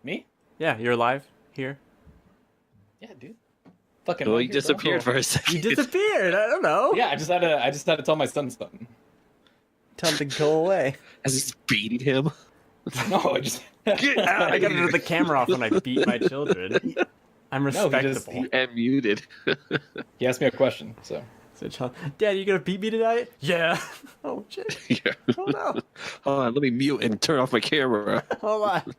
Me? Yeah, you're live here. Yeah, dude. Fucking. Well, right you here, disappeared for a second. You disappeared. I don't know. bro. Yeah, I just had to tell my son something. Tell him to go away. As he's beating him. No, I just. Get out I of gotta here. turn the camera off when I beat my children. I'm No, he just- respectable. And muted. He asked me a question, so. So, child, Dad, you gonna beat me tonight? Yeah. Oh shit. Yeah. Oh no. Hold on, let me mute and turn off my camera. Hold on.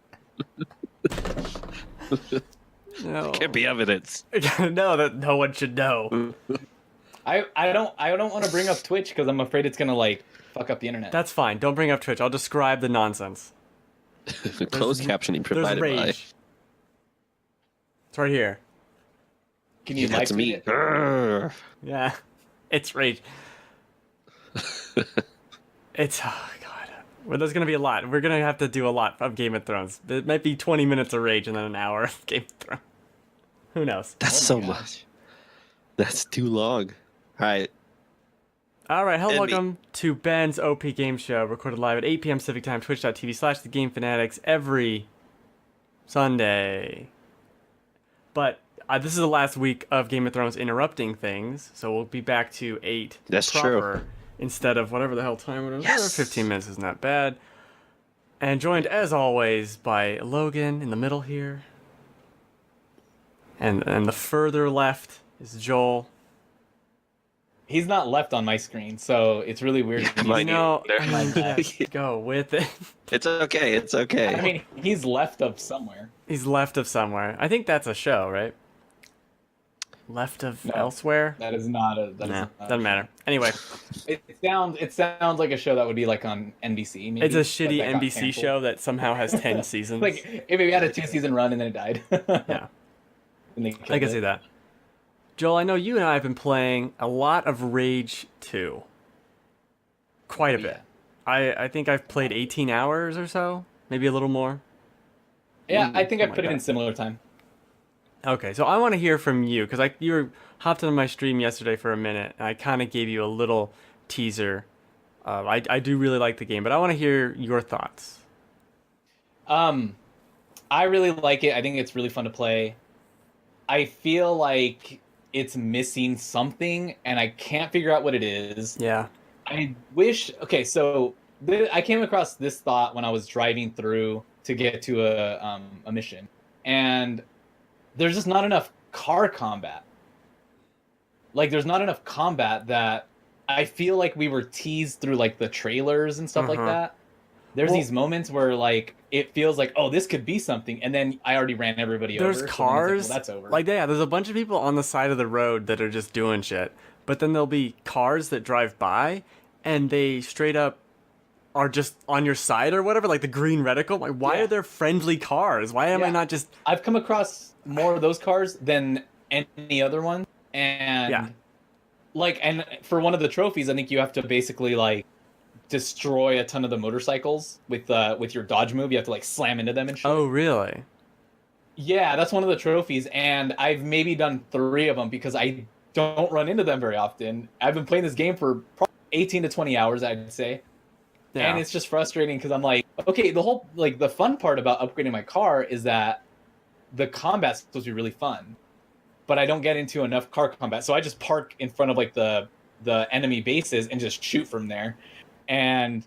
No. Can't be evidence. No, that no one should know. I don't want to bring up Twitch because I'm afraid it's gonna like fuck up the internet. That's fine. Don't bring up Twitch. I'll describe the nonsense. Closed captioning There's provided by. rage. It's right here. Can you That's live me. tweet it? Grrr. Yeah. It's rage. It's oh god. Well, there's gonna be a lot. We're gonna have to do a lot of Game of Thrones. It might be 20 minutes of rage and then an hour of Game of Thrones. Who knows? That's Oh so my gosh. much. That's too long. All right. All right, hello, And me. welcome to Ben's OP Game Show, recorded live at 8 p.m. Pacific Time, twitch.tv/TheGameFanatics every Sunday. But this is the last week of Game of Thrones interrupting things, so we'll be back to 8 That's proper instead of whatever the hell time it is. Yes. 15 minutes isn't that bad. And joined, as always, by Logan in the middle here. And the further left is Joel. He's not left on my screen, so it's really weird. Yeah, mine No, either. I mean, just go with it. It's okay. It's okay. I mean, he's left of somewhere. He's left of somewhere. I think that's a show, right? Left of No. elsewhere? That is not a. That is Nah, not doesn't a- matter. Anyway, It sounds like a show that would be like on NBC. Maybe, it's a but shitty that got NBC canceled. show that somehow has 10 seasons. Like if it had a 2-season run and then it died. Yeah, And they I killed can it. see that. Joel, I know you and I have been playing a lot of Rage 2. Quite a Oh, bit. I think I've played 18 hours or so, maybe a little more. Yeah, I think I something put like it in that. similar time. Okay, so I want to hear from you because you were hopped on my stream yesterday for a minute, and I kind of gave you a little teaser. I do really like the game, but I want to hear your thoughts. I really like it. I think it's really fun to play. I feel like it's missing something, and I can't figure out what it is. Yeah. I wish. Okay, so I came across this thought when I was driving through to get to a mission, and there's just not enough car combat. Like, there's not enough combat that I feel like we were teased through like the trailers and stuff like Uh-huh. that. There's Well- these moments where like it feels like, oh, this could be something, and then I already ran everybody There's over. so then it's cars. like, well, that's over. Like, yeah, there's a bunch of people on the side of the road that are just doing shit. But then there'll be cars that drive by, and they straight up are just on your side or whatever, like the green reticle. Like, why Yeah. are there friendly cars? Why am I Yeah. not just... I've come across more of those cars than any other one, and Yeah. like, and for one of the trophies, I think you have to basically like destroy a ton of the motorcycles with your dodge move. You have to like slam into them and shit. Oh, really? Yeah, that's one of the trophies, and I've maybe done 3 of them because I don't run into them very often. I've been playing this game for probably 18 to 20 hours, I'd say. Yeah. And it's just frustrating because I'm like, okay, the whole, like, the fun part about upgrading my car is that the combat's supposed to be really fun, but I don't get into enough car combat. So I just park in front of, like, the enemy bases and just shoot from there. And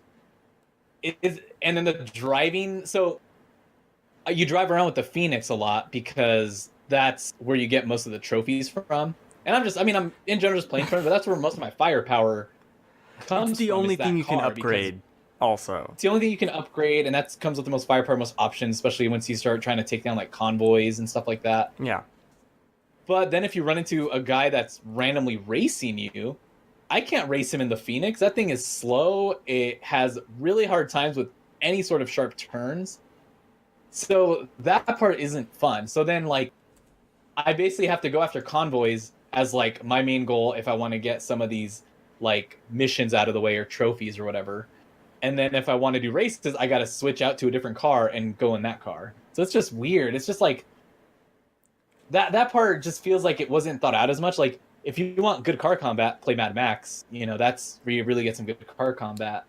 and then the driving, so you drive around with the Phoenix a lot because that's where you get most of the trophies from. And I'm in general just playing for it, but that's where most of my firepower comes It's the from, only is that thing you can car, because upgrade, also. it's the only thing you can upgrade, and that comes with the most firepower, most options, especially once you start trying to take down like convoys and stuff like that. Yeah. But then if you run into a guy that's randomly racing you, I can't race him in the Phoenix. That thing is slow. It has really hard times with any sort of sharp turns. So that part isn't fun. So then, like, I basically have to go after convoys as, like, my main goal if I want to get some of these, like, missions out of the way or trophies or whatever. And then if I want to do races, I got to switch out to a different car and go in that car. So it's just weird. It's just, like, that part just feels like it wasn't thought out as much. Like, if you want good car combat, play Mad Max. You know, that's where you really get some good car combat.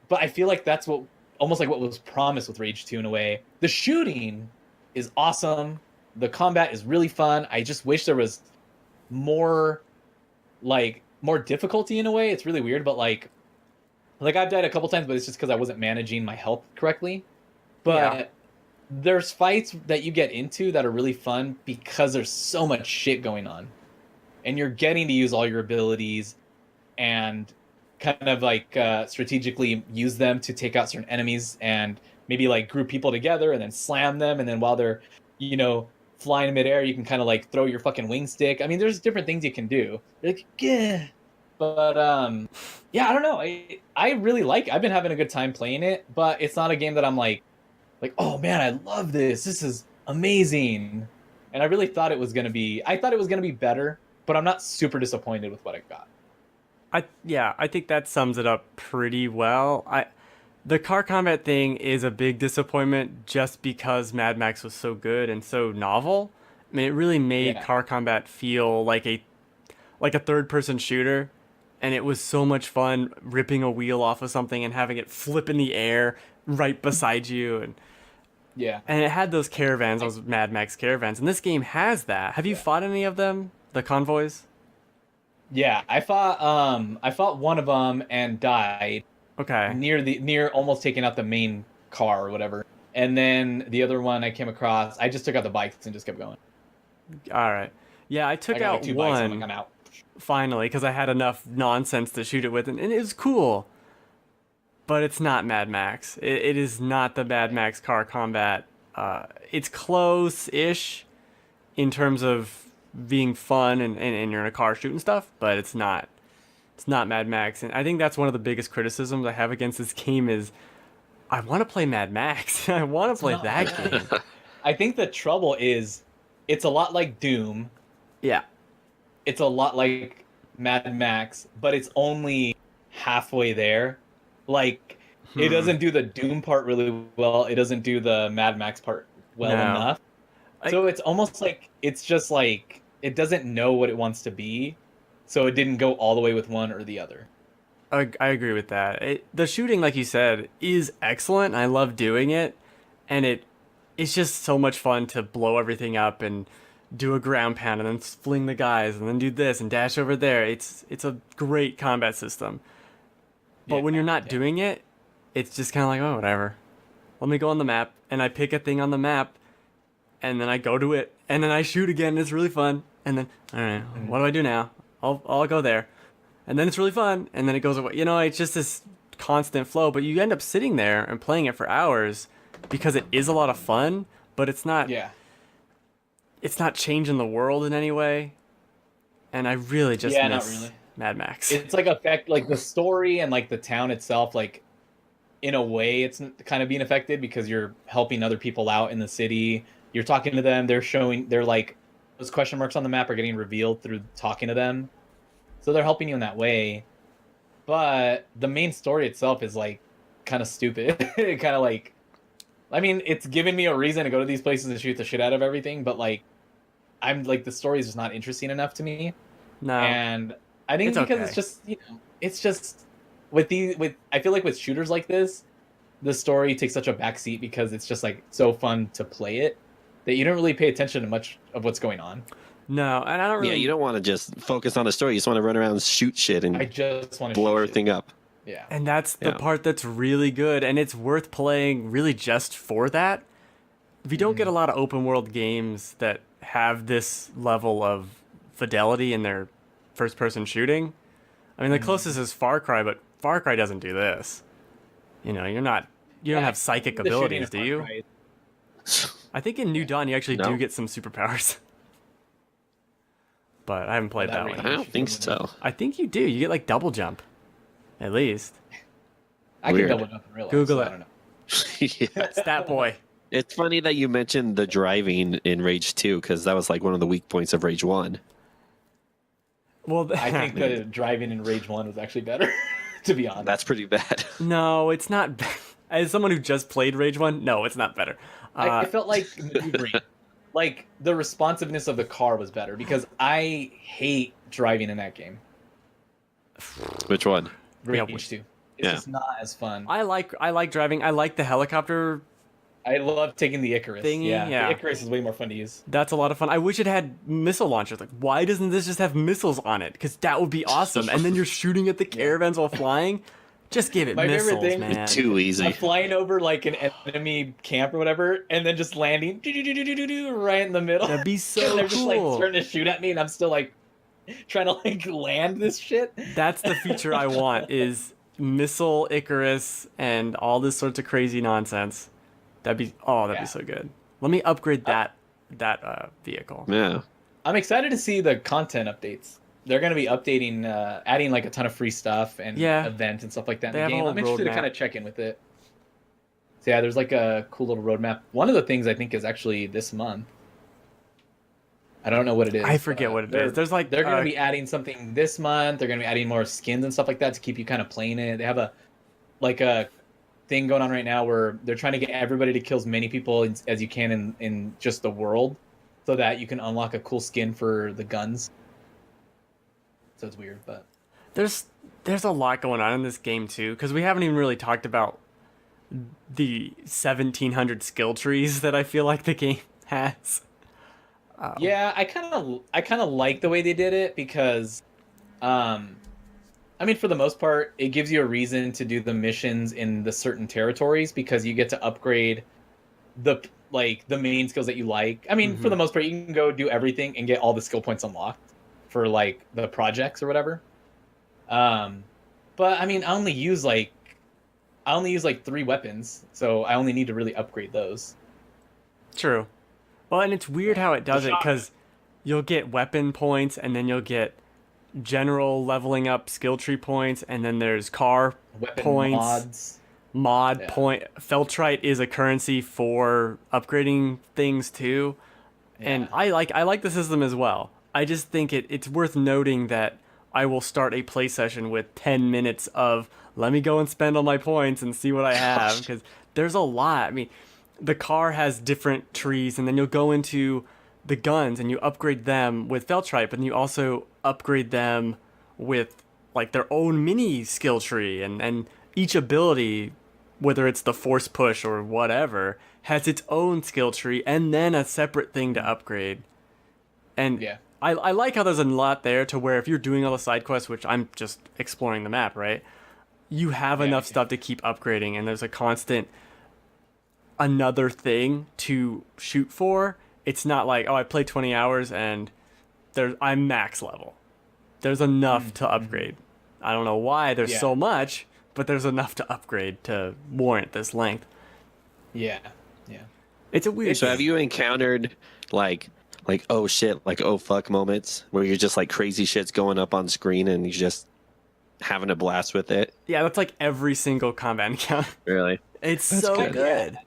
But I feel like that's what almost like what was promised with Rage 2 in a way. The shooting is awesome. The combat is really fun. I just wish there was more difficulty in a way. It's really weird, but like I've died a couple times, but it's just because I wasn't managing my health correctly. But there's fights that you get into that are really fun because there's so much shit going on. And you're getting to use all your abilities and kind of like strategically use them to take out certain enemies and maybe like group people together and then slam them. And then while they're, flying in midair, you can kind of like throw your fucking wing stick. I mean, there's different things you can do. Like, yeah. But I don't know. I really like it. I've been having a good time playing it, but it's not a game that I'm like, oh man, I love this. This is amazing. And I really thought it was going to be better, but I'm not super disappointed with what I got. I think that sums it up pretty well. The car combat thing is a big disappointment just because Mad Max was so good and so novel. I mean, it really made car combat feel like a third-person shooter, and it was so much fun ripping a wheel off of something and having it flip in the air right beside you. And it had those caravans, those Mad Max caravans, and this game has that. Have you fought any of them, the convoys? Yeah, I fought one of them and died. Okay. Near almost taking out the main car or whatever. And then the other one I came across, I just took out the bikes and just kept going. All right. Yeah, I took out like 2 one bikes and I'm out. Finally because I had enough nonsense to shoot it with, and it was cool. But it's not Mad Max. It is not the Mad Max car combat. It's close-ish in terms of being fun and you're in a car shooting stuff, but it's not. It's not Mad Max, and I think that's one of the biggest criticisms I have against this game is I want to play Mad Max. I want to play that game. I think the trouble is it's a lot like Doom. Yeah. It's a lot like Mad Max, but it's only halfway there. Like, it doesn't do the Doom part really well. It doesn't do the Mad Max part well enough. So it's almost like it's just like it doesn't know what it wants to be. So it didn't go all the way with one or the other. I agree with that. The shooting, like you said, is excellent. I love doing it. And it's just so much fun to blow everything up and do a ground pound and then fling the guys and then do this and dash over there. It's a great combat system. But when you're not doing it, it's just kind of like, oh, whatever. Let me go on the map. And I pick a thing on the map. And then I go to it. And then I shoot again. And it's really fun. And then, all right, what do I do now? I'll go there, and then it's really fun, and then it goes away. It's just this constant flow, but you end up sitting there and playing it for hours because it is a lot of fun, but it's not. Yeah. It's not changing the world in any way, and I really just miss not really. Mad Max. It's like like the story and like the town itself, like in a way, it's kind of being affected because you're helping other people out in the city. You're talking to them. They're like. Those question marks on the map are getting revealed through talking to them. So they're helping you in that way. But the main story itself is like kind of stupid. Kind of like, I mean, it's giving me a reason to go to these places and shoot the shit out of everything. But like, I'm like, the story is just not interesting enough to me. No. And I think it's because it's just, it's just I feel like with shooters like this, the story takes such a backseat because it's just like so fun to play it. That you don't really pay attention to much of what's going on. No, and I don't really... Yeah, you don't want to just focus on the story. You just want to run around and shoot shit and I just want to blow everything up. Yeah. And that's the part that's really good, and it's worth playing really just for that. If you don't get a lot of open world games that have this level of fidelity in their first-person shooting, I mean, the closest is Far Cry, but Far Cry doesn't do this. You don't have psychic abilities, do you? I think in New Dawn you actually do get some superpowers. But I haven't played that one. I don't think so. I think you do. You get like double jump. At least. I can double jump in real life. Google it. I don't know. Yeah. Stat boy. It's funny that you mentioned the driving in Rage 2 because that was like one of the weak points of Rage 1. Well, I think the driving in Rage 1 was actually better, to be honest. That's pretty bad. No, it's not. As someone who just played Rage 1, no, it's not better. I felt like maneuvering, like the responsiveness of the car was better because I hate driving in that game. Which one? Rage 2. It's just not as fun. I like driving. I like the helicopter I love taking the Icarus. thingy. Yeah, Yeah. the Icarus is way more fun to use. That's a lot of fun. I wish it had missile launchers. Like, why doesn't this just have missiles on it? Because that would be awesome. And then you're shooting at the caravans while flying. Just give it My favorite missiles, thing- man. Too easy. Flying over like an enemy camp or whatever, and then just landing right in the middle. That'd be so and they're just like cool. starting to shoot at me, and I'm still like trying to like land this shit. That's the feature I want is missile Icarus and all this sorts of crazy nonsense. That'd be Yeah. so good. Let me upgrade that vehicle. Yeah. I'm excited to see the content updates. They're going to be updating, adding like a ton of free stuff and Yeah. events and stuff like that They in have the a game. whole I'm interested to roadmap. kind of check in with it. So yeah, there's like a cool little roadmap. One of the things I think is actually this month. I don't know what it is. I forget what it is. There's like they're going to be adding something this month. They're going to be adding more skins and stuff like that to keep you kind of playing it. They have a thing going on right now where they're trying to get everybody to kill as many people as you can in just the world, so that you can unlock a cool skin for the guns. So it's weird, but there's a lot going on in this game too, because we haven't even really talked about the 1700 skill trees that I feel like the game has. yeah, I kind of like the way they did it because, I mean, for the most part, it gives you a reason to do the missions in the certain territories because you get to upgrade the main skills that you like. I mean, for the most part, you can go do everything and get all the skill points unlocked for like the projects or whatever. But I mean, I only use like 3 weapons, so I only need to really upgrade those. True. Well, and it's weird how it does it, because you'll get weapon points, and then you'll get general leveling up skill tree points, and then there's car Weapon points, mods. Yeah. point. Feltrite is a currency for upgrading things too, and Yeah. I like the system as well. I just think it's worth noting that I will start a play session with 10 minutes of let me go and spend all my points and see what I have, because there's a lot. I mean, the car has different trees, and then you'll go into the guns and you upgrade them with Feltrite, but then you also upgrade them with like their own mini skill tree, and each ability, whether it's the force push or whatever, has its own skill tree and then a separate thing to upgrade. And Yeah. I like how there's a lot there to where if you're doing all the side quests, which I'm just exploring the map, right? You have enough stuff to keep upgrading, and there's a constant another thing to shoot for. It's not like, oh, I played 20 hours and I'm max level. There's enough to upgrade. I don't know why there's so much, but there's enough to upgrade to warrant this length. Yeah. Yeah. It's a weird So thing. have you encountered like oh shit, like oh fuck moments where you're just like crazy shit's going up on screen and you're just having a blast with it? Yeah, that's like every single combat encounter. Really? It's so good. good.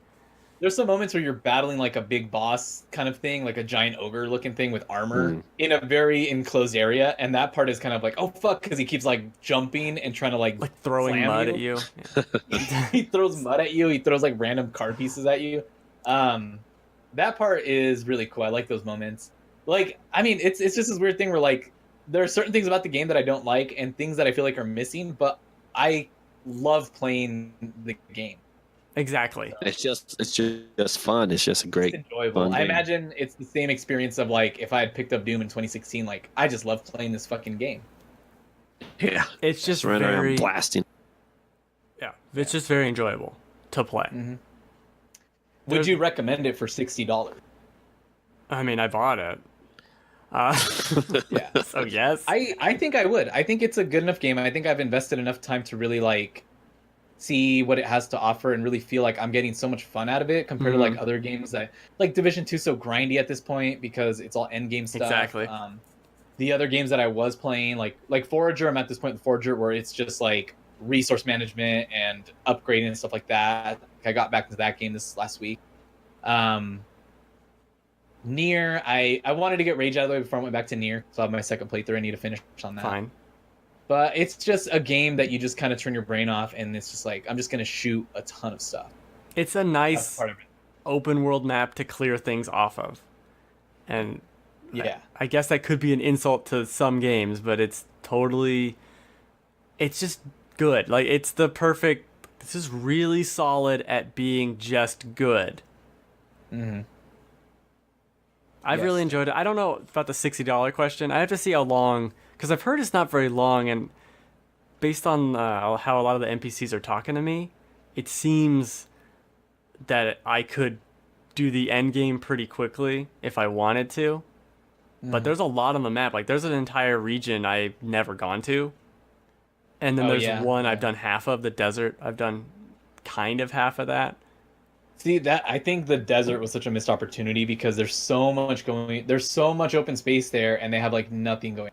There's some moments where you're battling like a big boss kind of thing, like a giant ogre looking thing with armor in a very enclosed area, and that part is kind of like, oh fuck, because he keeps like jumping and trying to like Throwing slam mud you. at you. He throws mud at you. He throws like random card pieces at you. That part is really cool. I like those moments. Like, I mean, it's just this weird thing where like there are certain things about the game that I don't like and things that I feel like are missing, but I love playing the game. Exactly. It's just fun. It's just a great It's enjoyable. fun I game. imagine it's the same experience of like if I had picked up Doom in 2016. Like, I just love playing this fucking game. Yeah. It's just running very around blasting. yeah. It's just very enjoyable to play. Would you recommend it for $60? I mean, I bought it. Yeah. So yes. I think I would. I think it's a good enough game. I think I've invested enough time to really like see what it has to offer and really feel like I'm getting so much fun out of it compared to like other games that like Division 2 so grindy at this point because it's all end game stuff. Exactly. The other games that I was playing like Forager, I'm at this point in Forager where it's just like resource management and upgrading and stuff like that. I got back into that game this last week. Nier, I wanted to get Rage out of the way before I went back to Nier, so I have my second playthrough. I need to finish on that. Fine. But it's just a game that you just kind of turn your brain off, and it's just like I'm just gonna shoot a ton of stuff. It's a That's nice part of it. open world map to clear things off of. And Yeah, I guess that could be an insult to some games, but it's just good. Like it's the perfect. This is really solid at being just good. Mm-hmm. I've Yes. really enjoyed it. I don't know about the $60 question. I have to see how long, because I've heard it's not very long, and based on how a lot of the NPCs are talking to me, it seems that I could do the end game pretty quickly if I wanted to. But there's a lot on the map. Like there's an entire region I've never gone to. And then there's one I've done half of, the desert. I've done kind of half of that. See that I think the desert was such a missed opportunity because there's so much open space there, and they have like nothing going.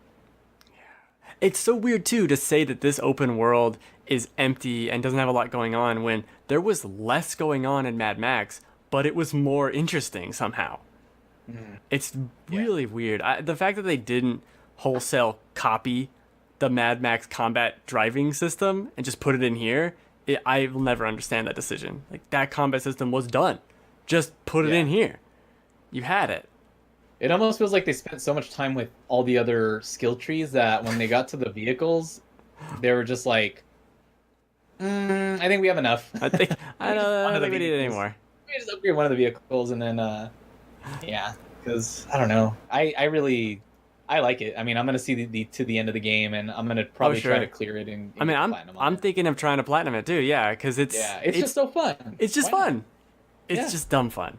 It's so weird too to say that this open world is empty and doesn't have a lot going on when there was less going on in Mad Max, but it was more interesting somehow. It's really weird. The fact that they didn't wholesale copy the Mad Max combat driving system and just put it in here, I will never understand that decision. Like that combat system was done. Just put it in here. You had it. It almost feels like they spent so much time with all the other skill trees that when they got to the vehicles, they were just like, I think we have enough. I think I don't think we need it anymore. We just upgrade one of the vehicles and then, yeah, because I don't know. I like it. I mean, I'm gonna see the to the end of the game, and I'm gonna probably try to clear it. And I mean, I'm thinking of trying to platinum it too. Yeah, because it's just so fun. It's just fun. It's just dumb fun.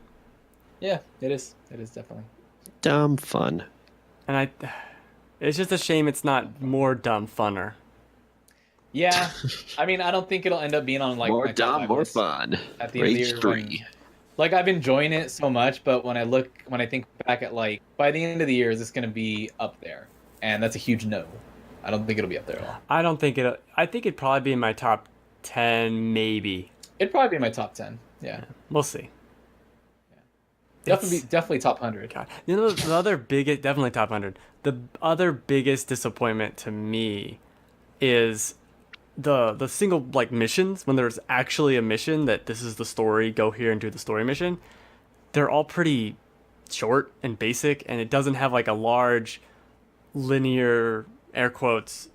Yeah, it is. It is definitely dumb fun. And it's just a shame it's not more dumb funner. Yeah, I mean, I don't think it'll end up being on like more dumb, more fun. At the end of the year, 3. Like I've enjoying it so much, but when I think back at like by the end of the year, is this going to be up there? And that's a huge no. I don't think it'll be up there at all. I don't think it'll. I think it'd probably be in my top 10, maybe. It'd probably be in my top 10. Yeah, we'll see. Yeah. Definitely top 100. God, you know the other biggest, definitely top 100. The other biggest disappointment to me is the single like missions, when there's actually a mission that this is the story, go here and do the story mission. They're all pretty short and basic, and it doesn't have like a large linear air quotes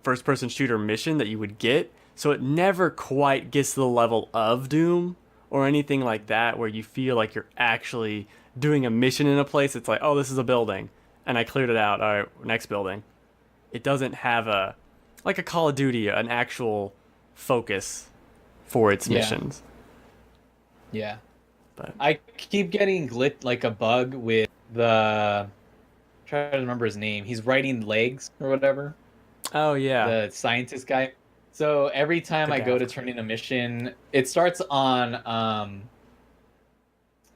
first person shooter mission that you would get, so it never quite gets to the level of Doom or anything like that where you feel like you're actually doing a mission in a place. It's like, oh, this is a building and I cleared it out, all right, next building. It doesn't have a like a Call of Duty, an actual focus for its missions. Yeah. But I keep getting like a bug with the try to remember his name. He's writing legs or whatever. Oh yeah. The scientist guy. So every time I go to turn in a mission, it starts on I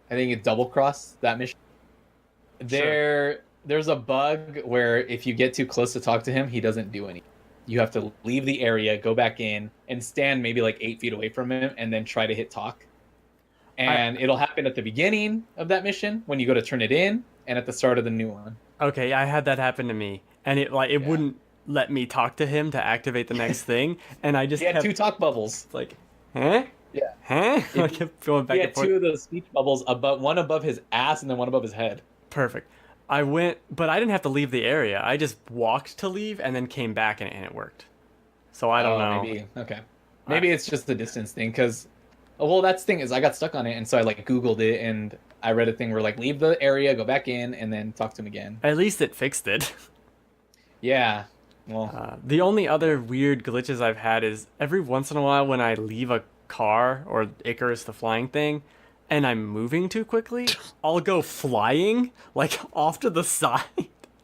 think it's double cross that mission. There's a bug where if you get too close to talk to him, he doesn't do anything. You have to leave the area, go back in, and stand maybe like 8 feet away from him, and then try to hit talk. And it'll happen at the beginning of that mission when you go to turn it in, and at the start of the new one. Okay, I had that happen to me, and it wouldn't let me talk to him to activate the next thing, and I just had 2 talk bubbles. Like, huh? Yeah. Huh? I kept going back and forth. He had 2 of those speech bubbles, one above his ass and then one above his head. Perfect. I went, but I didn't have to leave the area. I just walked to leave and then came back and it worked. So I don't know. Maybe. Okay. Maybe it's just the distance thing, because, well, that's the thing is I got stuck on it, and so I like Googled it, and I read a thing where like leave the area, go back in, and then talk to him again. At least it fixed it. Yeah. Well, the only other weird glitches I've had is every once in a while when I leave a car or Icarus the flying thing, and I'm moving too quickly, I'll go flying like off to the side,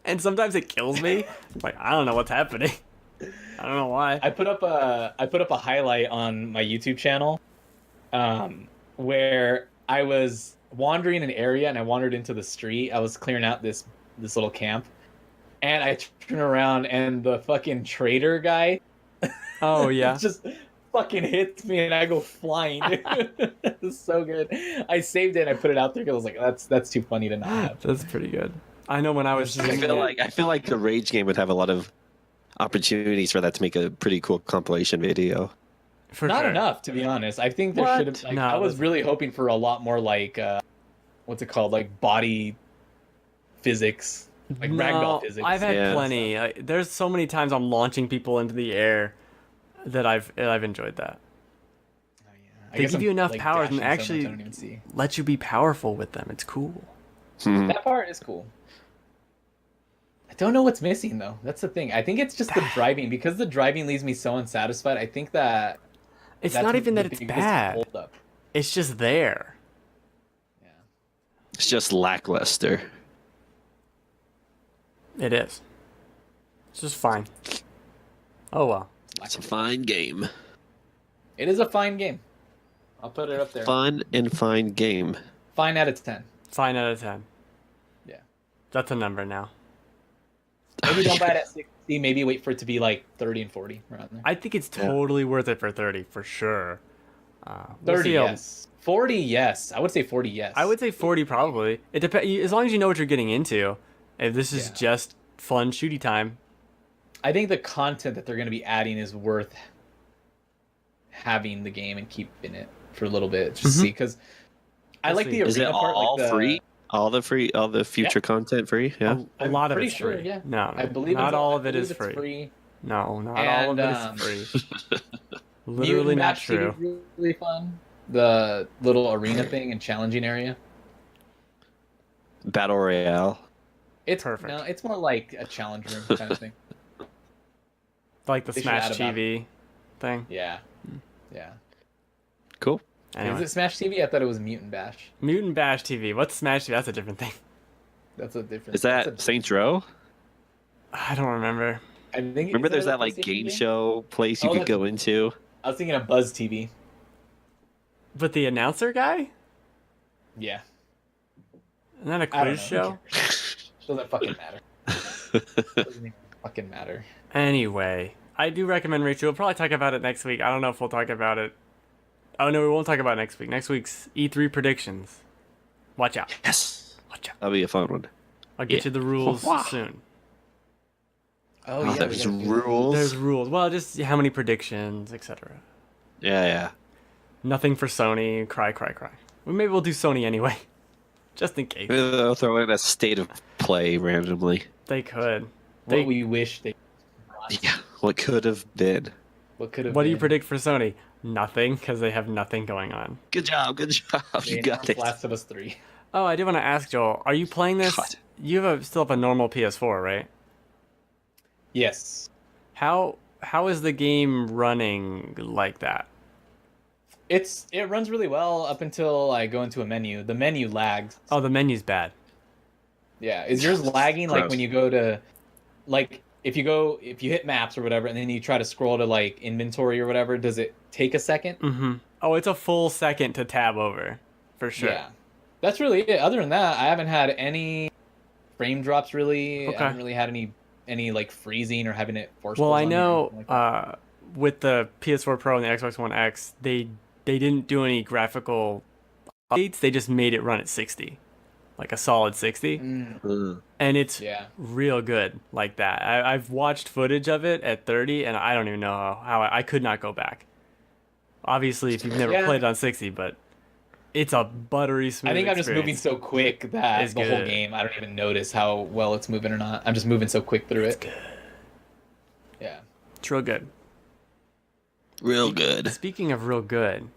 and sometimes it kills me. Like I don't know what's happening. I don't know why. I put up a highlight on my YouTube channel, where I was wandering an area and I wandered into the street. I was clearing out this little camp, and I turn around and the fucking trader guy. Oh yeah. just fucking hits me and I go flying. It's so good. I saved it and I put it out there because I was like, that's too funny to not have. That's pretty good. I know when I was I feel like the Rage game would have a lot of opportunities for that to make a pretty cool compilation video. Not enough, to be honest. I think there should have. Like, No, I was really hoping for a lot more like, what's it called, like body physics, like ragdoll physics. I've had plenty. There's so many times I'm launching people into the air, that I've enjoyed that. Oh, yeah. I They guess give I'm, you enough like, powers and dashing so much actually I don't even see. let you be powerful with them. It's cool. That part is cool. I don't know what's missing though. That's the thing. I think it's just the driving because the driving leaves me so unsatisfied. I think that It's that's not even the that it's biggest bad. holdup. It's just there. Yeah. It's just lackluster. It is. It's just fine. Oh well. It's a fine game. It is a fine game. I'll put it up there. Fun and fine game. Fine out of 10. Fine out of 10. Yeah. That's a number now. Maybe don't buy it at 60. Maybe wait for it to be like 30 and 40 around there. I think it's totally worth it for 30 for sure. 30, yes. 40, yes. I would say 40, yes. I would say 40 probably. It depends. As long as you know what you're getting into. If this is just fun shooty time. I think the content that they're going to be adding is worth having the game and keeping it for a little bit. Just see, because I like the Is it arena part. all Like free? All the future content free? Yeah. A lot of pretty it's sure, free. yeah. No, I believe not it's, all I of it believe is it's free. No, not all of And, it is free. Literally Mutant not Match true. TV is really fun. The little arena thing and challenging area. Battle Royale. It's Perfect. No, it's more like a challenge room kind of thing. Like the They should Smash add about TV thing. Yeah. Yeah. Cool. Anyway. Is it Smash TV? I thought it was Mutant Bash. Mutant Bash TV. What's Smash TV? That's a different thing. That's a different. Is that that's a- Saints Row? I don't remember. I think. Remember is there's it a that like PlayStation game game? show place you Oh, could that's- go into? I was thinking of Buzz TV. But the announcer guy? Yeah. Isn't that a I don't quiz know. show? Doesn't fucking matter. Doesn't even fucking matter. Anyway, I do recommend Rachel. We'll probably talk about it next week. I don't know if we'll talk about it. Oh, no, we won't talk about it next week. Next week's E3 predictions. Watch out. Yes. Watch out. That'll be a fun one. I'll get you the rules soon. Oh, Oh, yeah. there's we gotta do that. rules. There's rules. Well, just how many predictions, etc. Yeah. Nothing for Sony. Cry. Maybe we'll do Sony anyway. Just in case. They'll throw in a state of play randomly. They could. What we wish they. Yeah. What could have been. What could have. What do you been. predict for Sony? Nothing, because they have nothing going on. Good job. You got this. Last of Us 3. Oh, I did want to ask Joel. Are you playing this? God. You still have a normal PS4, right? Yes. How is the game running like that? It runs really well up until I go into a menu. The menu lags. Oh, the menu's bad. Yeah. Is yours lagging like Gross. when you go to, like, if you hit maps or whatever, and then you try to scroll to like inventory or whatever, does it take a second? Mm-hmm. Oh, it's a full second to tab over, for sure. Yeah. That's really it. Other than that, I haven't had any frame drops really. Okay. I haven't really had any like freezing or having it forced. Well, I know with the PS4 Pro and the Xbox One X, they didn't do any graphical updates. They just made it run at 60, like a solid 60, and it's real good like that. I've watched footage of it at 30, and I don't even know how I could not go back. Obviously, if you've never played it on 60, but it's a buttery smooth. I think I'm just moving experience. so quick that It's the whole good. game, I don't even notice how well it's moving or not. I'm just moving so quick through it. Good. Yeah. It's real good. Real good. Speaking of real good,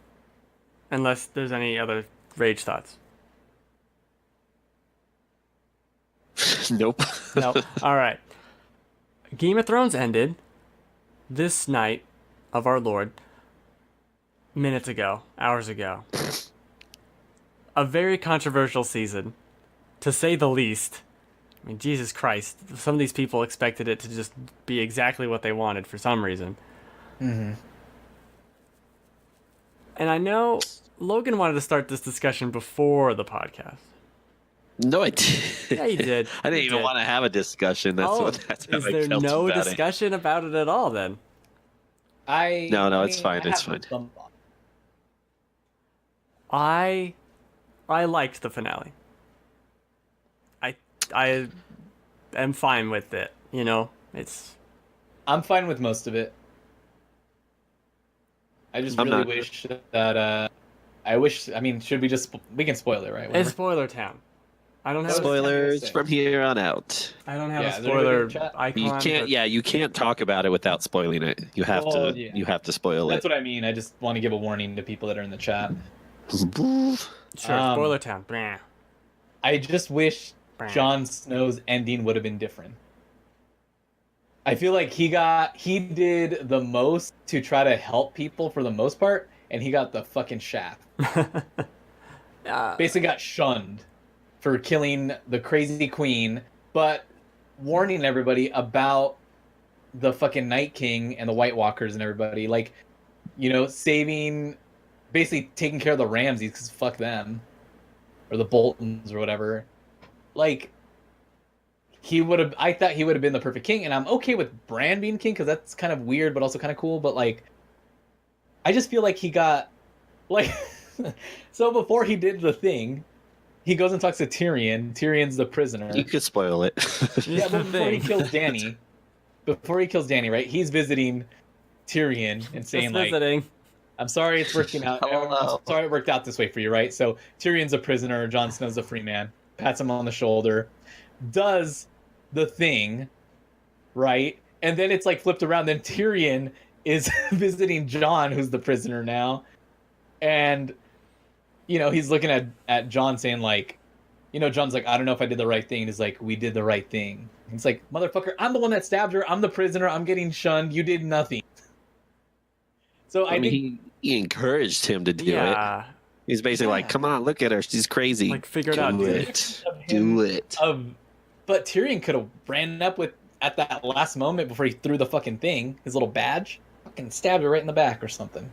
unless there's any other rage thoughts. Nope. No. All right. Game of Thrones ended this night of our Lord minutes ago, hours ago. A very controversial season, to say the least. I mean, Jesus Christ. Some of these people expected it to just be exactly what they wanted for some reason. Mm-hmm. And I know Logan wanted to start this discussion before the podcast. No, I did. Yeah, you did. I didn't You even did. want to have a discussion. That's how Is I there felt no about discussion about it at all then? No, it's fine, I it's have fine. some thoughts. I liked the finale. I am fine with it. You know, it's I'm fine with most of it. I just I'm really not. wish that I mean, should we just we can spoil it, right? it's Whatever. spoiler town. I don't have Spoilers say. from here on out. I don't have Yeah, a is there anybody in spoiler chat? icon. You can't. but- Yeah, you can't talk about it without spoiling it. You have Well, to. yeah. You have to spoil That's it. what I mean. I just want to give a warning to people that are in the chat. Sure, spoiler town. Blah. I just wish Blah. Jon Snow's ending would have been different. I feel like he did the most to try to help people for the most part, and he got the fucking shaft. Basically got shunned for killing the crazy queen, but warning everybody about the fucking Night King and the White Walkers and everybody. Like, saving, basically taking care of the Ramsays, because fuck them. Or the Boltons or whatever. Like, I thought he would have been the perfect king, and I'm okay with Bran being king, because that's kind of weird, but also kind of cool, but like, I just feel like he got, like, so before he did the thing, he goes and talks to Tyrion. Tyrion's the prisoner. You could spoil it. Yeah, but before he kills Dany, right? He's visiting Tyrion and saying, like, visiting. I'm sorry it's working out. Hello. I'm sorry it worked out this way for you, right? So Tyrion's a prisoner. Jon Snow's a free man. Pats him on the shoulder. Does the thing, right? And then it's like flipped around. Then Tyrion is visiting Jon, who's the prisoner now. And, he's looking at Jon saying, like, Jon's like, I don't know if I did the right thing. And he's like, we did the right thing. And he's like, motherfucker, I'm the one that stabbed her. I'm the prisoner. I'm getting shunned. You did nothing. So I think he encouraged him to do it. He's basically like, come on, look at her. She's crazy. Like, figure it out, Do dude. it. Do it. But Tyrion could have ran up at that last moment before he threw the fucking thing, his little badge, fucking stabbed her right in the back or something.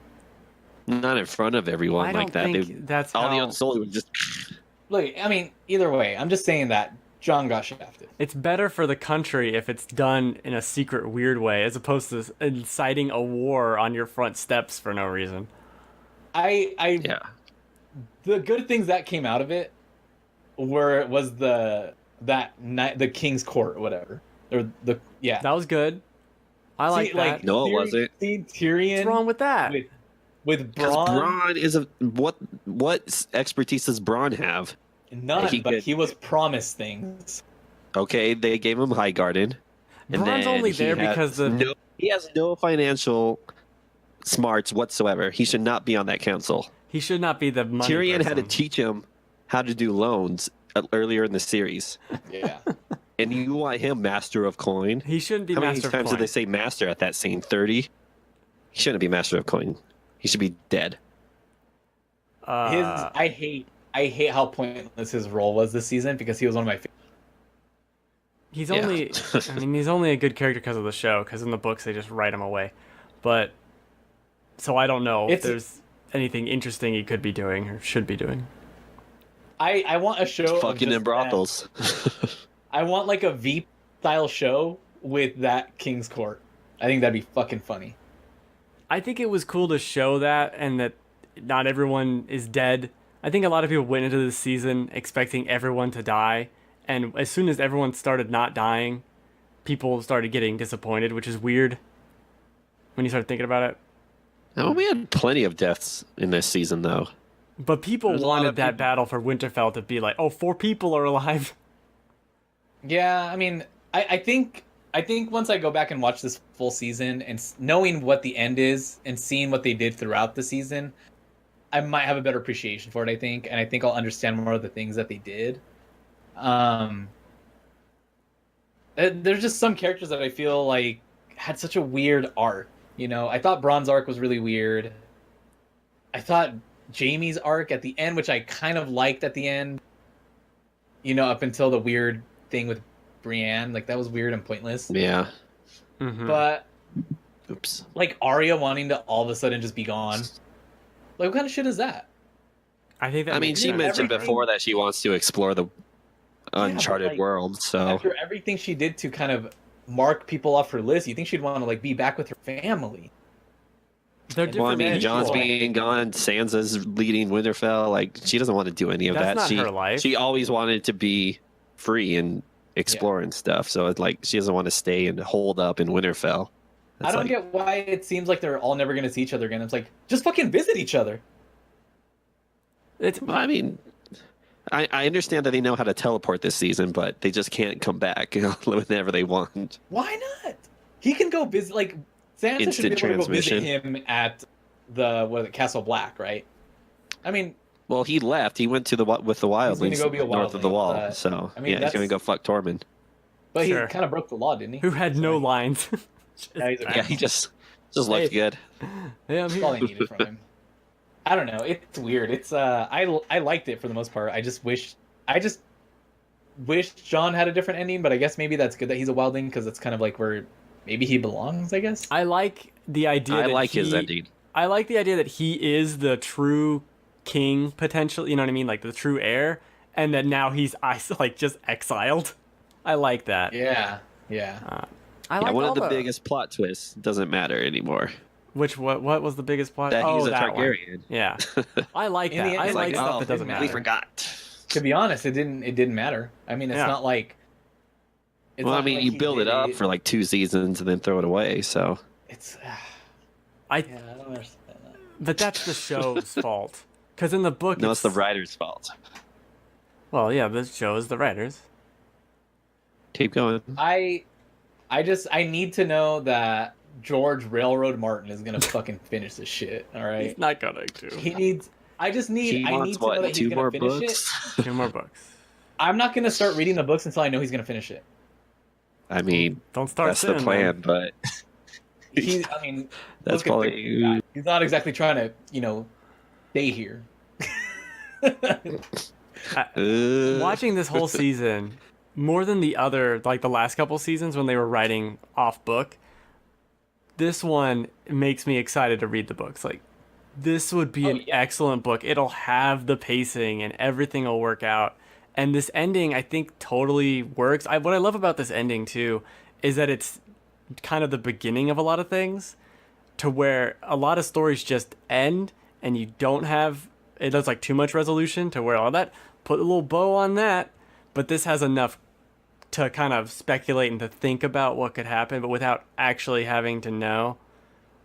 Not in front of everyone I like don't that. think that's all the how... Unsullied would just. Look, I mean, either way, I'm just saying that Jon got shafted. It's better for the country if it's done in a secret, weird way, as opposed to inciting a war on your front steps for no reason. The good things that came out of it was the King's Court or whatever. Or That was good. I like that. Like, No, it wasn't. See Tyrion. What's wrong with that? With Because Bronn? Bronn is what expertise does Bronn have? None, but he was promised things. Okay, they gave him High Garden. And Bronn's then only there because he has no financial smarts whatsoever. He should not be on that council. he should not be the money Tyrion had to person. teach him how to do loans earlier in the series. Yeah. And you want him master of coin? He shouldn't be How many master of times coin. did they say master at that scene? 30? He shouldn't be master of coin. He should be dead. I hate how pointless his role was this season, because he was one of my favorite. He's Yeah. only, I mean, he's only a good character because of the show, because in the books they just write him away. But, so I don't know if there's anything interesting he could be doing or should be doing. I want a show of Fucking just in brothels. I want like a Veep style show with that King's Court. I think that'd be fucking funny. I think it was cool to show that, and that not everyone is dead. I think a lot of people went into this season expecting everyone to die, and as soon as everyone started not dying, people started getting disappointed, which is weird when you start thinking about it. Oh, we had plenty of deaths in this season, though. But people There's a lot wanted of that people- battle for Winterfell to be like, oh, 4 people are alive. Yeah, I mean, I think once I go back and watch this full season and knowing what the end is and seeing what they did throughout the season, I might have a better appreciation for it, I think, and I think I'll understand more of the things that they did. There's just some characters that I feel like had such a weird arc. I thought Bronn's arc was really weird. I thought Jaime's arc at the end, which I kind of liked at the end, up until the weird thing with Brienne, like that was weird and pointless. Yeah. Mm-hmm. But Oops. like Arya wanting to all of a sudden just be gone, like what kind of shit is that? I think that I mean, makes she sense. mentioned Everything- before that she wants to explore the but, uncharted like, world, so... After everything she did to kind of mark people off her list, you think she'd want to like be back with her family? They're Well, Well, I different mean, people. John's people. being gone, Sansa's leading Winterfell. Like, she doesn't want to do any of That's that. not She her life. She always wanted to be free and explore and stuff. So it's like she doesn't want to stay and hold up in Winterfell. I don't get why it seems like they're all never going to see each other again. It's like, just fucking visit each other. It's, Well, I mean, I understand that they know how to teleport this season, but they just can't come back whenever they want. Why not? He can go visit, like, Sansa should be Instant able to go visit transmission. him at the Castle Black, right? I mean, Well, he left. He went to with the wildlings go be a north of the wildling, wall. but, So I mean, yeah, he's gonna go fuck Tormund. but Sure. he kind of broke the law, didn't he? Who had no lines. Yeah, he's okay. Yeah, he just looked good. Yeah, I'm That's all I here. needed from him. I don't know. It's weird. It's I liked it for the most part. I just wish John had a different ending, but I guess maybe that's good that he's a wildling because it's kind of like where maybe he belongs. I guess. I like the idea. I that like his ending. I like the idea that he is the true king, potentially. You know what I mean, like the true heir, and that now he's like just exiled. I like that. Yeah. I like One all of the biggest plot twists doesn't matter anymore. What was the biggest plot? That he's a that one. Targaryen. Yeah, I like In that. the end, I it's like like, stuff oh, that doesn't we matter. We forgot. To be honest, it didn't matter. I mean, it's Yeah. not like. It's Well, I not mean, like you he build it did up for like 2 seasons and then throw it away. So It's. I Yeah, I don't understand that. but that's the show's fault. Because in the book, no, it's the writer's fault. Well, yeah, the show is the writers. Keep going. I need to know that George Railroad Martin is gonna fucking finish this shit. All right. He's not going to. He needs. I He need wants to know what? that he's 2 gonna more finish books. it. 2 more books. I'm not gonna start reading the books until I know he's gonna finish it. I mean, Don't start. that's the soon, plan, but I mean, that's look at the probably. guy. He's not exactly trying to, stay here. Watching this whole season, more than the other, like the last couple seasons when they were writing off book, this one makes me excited to read the books. Like, this would be an excellent book. It'll have the pacing and everything will work out. And this ending, I think, totally works. What I love about this ending, too, is that it's kind of the beginning of a lot of things, to where a lot of stories just end and you don't have, it does like too much resolution to where all that, put a little bow on that, but this has enough to kind of speculate and to think about what could happen, but without actually having to know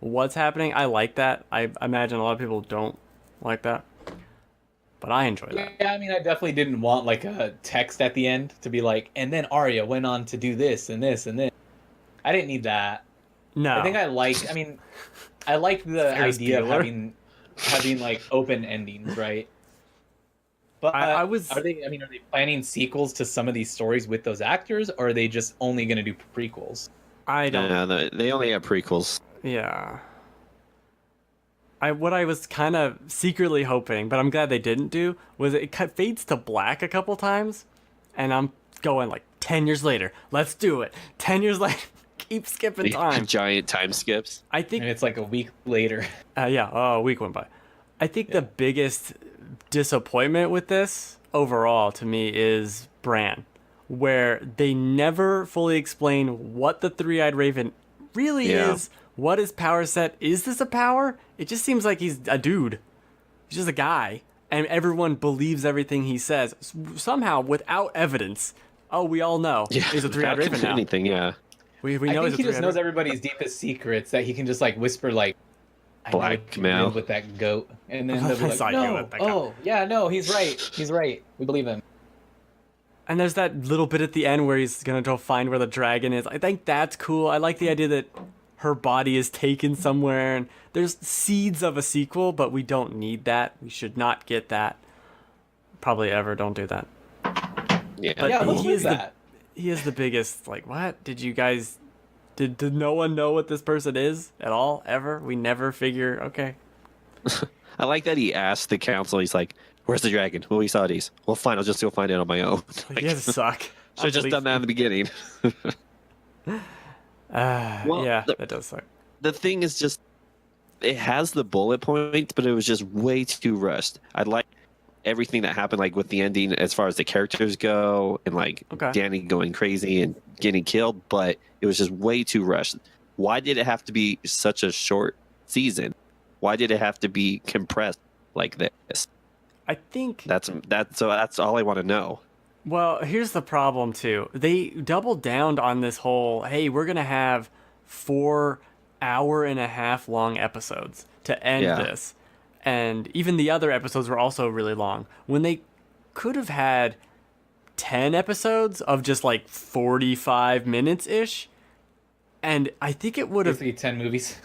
what's happening. I like that. I imagine a lot of people don't like that, but I enjoy that. Yeah, I mean, I definitely didn't want like a text at the end to be like, and then Arya went on to do this and this and this. I didn't need that. No, I think I like the Ferris idea of Bueller. having like open endings, right? But I was- are they planning sequels to some of these stories with those actors, or are they just only going to do prequels? I don't. No, they only have prequels. Yeah. What I was kind of secretly hoping, but I'm glad they didn't do, was it fades to black a couple times, and I'm going like 10 years later. Let's do it. 10 years later. Keep skipping time. Giant time skips. I think And it's like a week later. a week went by. I think the biggest disappointment with this overall to me is Bran, where they never fully explain what the three-eyed raven really is, what his power set. Is this a power? It just seems like he's a dude. He's just a guy, and everyone believes everything he says. Somehow, without evidence, we all know he's a three-eyed raven now. Anything, yeah. We I know think he's a he just three-eyed knows raven. everybody's deepest secrets that he can just like whisper like, I know what you Blackmail. did with that goat, and then they'll be I like, saw you no, with that goat." oh yeah, no, he's right, we believe him. And there's that little bit at the end where he's gonna go find where the dragon is. I think that's cool. I like the idea that her body is taken somewhere, and there's seeds of a sequel, but we don't need that. We should not get that. Probably ever. Don't do that. Yeah. But Yeah, what's he with is that? He is the biggest. Like, what did you guys? Did no one know what this person is at all ever? We never figure. Okay. I like that he asked the council, he's like, where's the dragon? Well, we saw these. Well, fine, I'll just go find it on my own. Like, you guys suck. Should have just done that in the beginning. Yeah, that does suck. The thing is just, it has the bullet points, but it was just way too rushed. I like everything that happened, like with the ending, as far as the characters go, and like Okay. Danny going crazy and getting killed, but it was just way too rushed. Why did it have to be such a short season? Why did it have to be compressed like this? I think That's all I want to know. Well, here's the problem too. They doubled down on this whole, hey, we're gonna have 4-hour-and-a-half long episodes to end Yeah. this. And even the other episodes were also really long. When they could have had 10 episodes of just like 45 minutes ish, and I think it would have Basically 10 movies.